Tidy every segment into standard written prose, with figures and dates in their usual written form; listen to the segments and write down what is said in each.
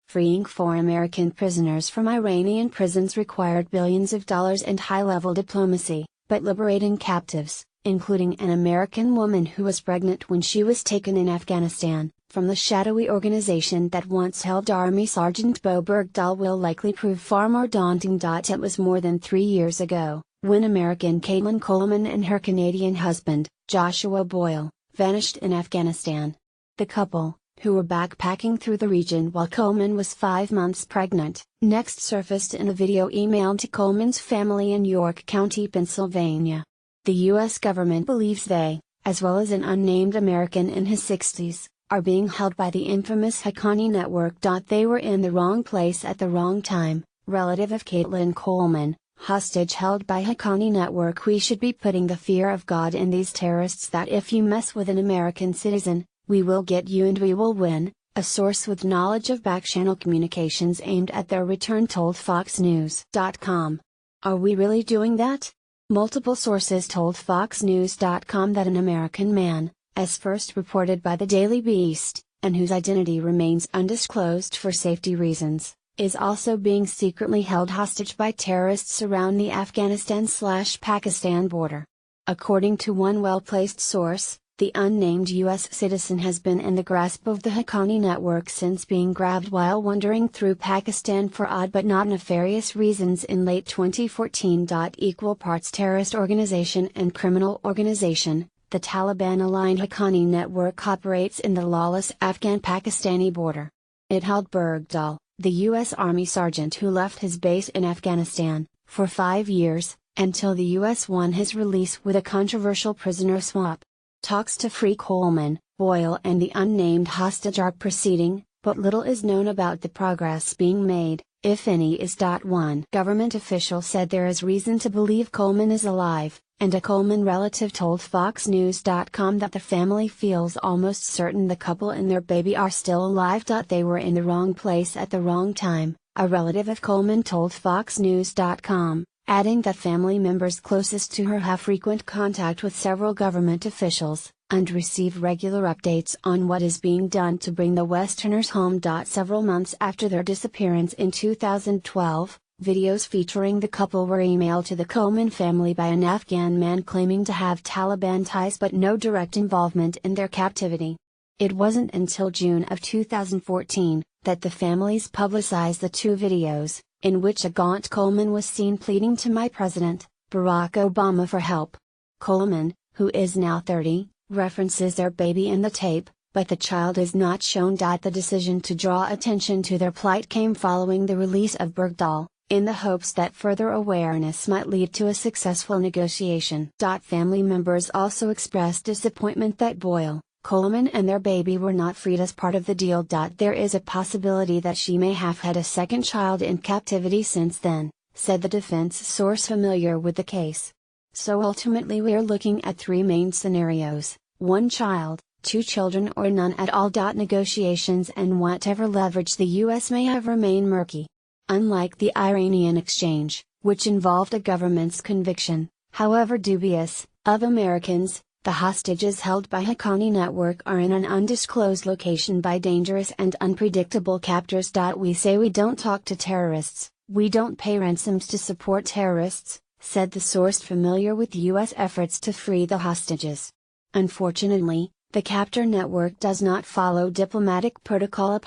Freeing 4 American prisoners from Iranian prisons required billions of dollars and high-level diplomacy, but liberating captives, including an American woman who was pregnant when she was taken in Afghanistan, from the shadowy organization that once held Army Sergeant Bo Bergdahl will likely prove far more daunting. It was more than 3 years ago, when American Caitlin Coleman and her Canadian husband, Joshua Boyle, vanished in Afghanistan. The couple, who were backpacking through the region while Coleman was 5 months pregnant, next surfaced in a video emailed to Coleman's family in York County, Pennsylvania. The U.S. government believes they, as well as an unnamed American in his 60s, are being held by the infamous Haqqani network. They were in the wrong place at the wrong time. Relative of Caitlin Coleman, hostage held by Haqqani network. We should be putting the fear of God in these terrorists that if you mess with an American citizen, we will get you and we will win, a source with knowledge of backchannel communications aimed at their return told FoxNews.com. Are we really doing that? Multiple sources told FoxNews.com that an American man, as first reported by the Daily Beast, and whose identity remains undisclosed for safety reasons, is also being secretly held hostage by terrorists around the Afghanistan/Pakistan border. According to one well-placed source, the unnamed U.S. citizen has been in the grasp of the Haqqani network since being grabbed while wandering through Pakistan for odd but not nefarious reasons in late 2014. Equal parts terrorist organization and criminal organization, the Taliban-aligned Haqqani network operates in the lawless Afghan-Pakistani border. It held Bergdahl, the U.S. Army sergeant who left his base in Afghanistan, for 5 years, until the U.S. won his release with a controversial prisoner swap. Talks to free Coleman, Boyle and the unnamed hostage are proceeding, but little is known about the progress being made, if any is. One government official said there is reason to believe Coleman is alive, and a Coleman relative told FoxNews.com that the family feels almost certain the couple and their baby are still alive. They were in the wrong place at the wrong time, a relative of Coleman told FoxNews.com. Adding that family members closest to her have frequent contact with several government officials, and receive regular updates on what is being done to bring the Westerners home. Several months after their disappearance in 2012, videos featuring the couple were emailed to the Coleman family by an Afghan man claiming to have Taliban ties but no direct involvement in their captivity. It wasn't until June of 2014, that the families publicized the 2 videos, in which a gaunt Coleman was seen pleading to my president, Barack Obama, for help. Coleman, who is now 30, references their baby in the tape, but the child is not shown. The decision to draw attention to their plight came following the release of Bergdahl, in the hopes that further awareness might lead to a successful negotiation. Family members also expressed disappointment that Boyle, Coleman and their baby were not freed as part of the deal. There is a possibility that she may have had a second child in captivity since then, said the defense source familiar with the case. So ultimately we're looking at 3 main scenarios: 1 child, 2 children, or none at all. Negotiations and whatever leverage the U.S. may have remain murky. Unlike the Iranian exchange, which involved a government's conviction, however dubious, of Americans, the hostages held by Haqqani network are in an undisclosed location by dangerous and unpredictable captors. We say we don't talk to terrorists, we don't pay ransoms to support terrorists, said the source familiar with U.S. efforts to free the hostages. Unfortunately, the captor network does not follow diplomatic protocol.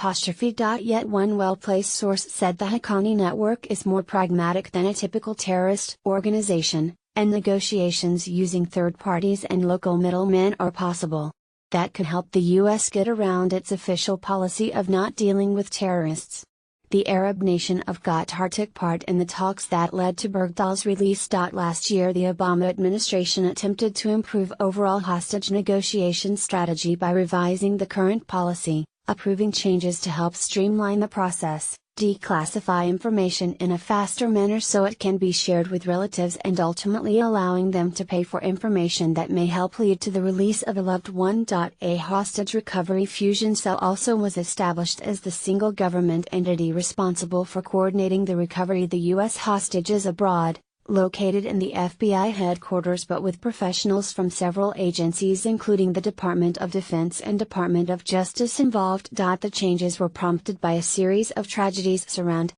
Yet one well-placed source said the Haqqani network is more pragmatic than a typical terrorist organization, and negotiations using third parties and local middlemen are possible. That could help the U.S. get around its official policy of not dealing with terrorists. The Arab nation of Qatar took part in the talks that led to Bergdahl's release. Last year the Obama administration attempted to improve overall hostage negotiation strategy by revising the current policy, approving changes to help streamline the process, declassify information in a faster manner so it can be shared with relatives, and ultimately allowing them to pay for information that may help lead to the release of a loved one. A hostage recovery fusion cell also was established as the single government entity responsible for coordinating the recovery of the U.S. hostages abroad, located in the FBI headquarters but with professionals from several agencies including the Department of Defense and Department of Justice involved. The changes were prompted by a series of tragedies surrounding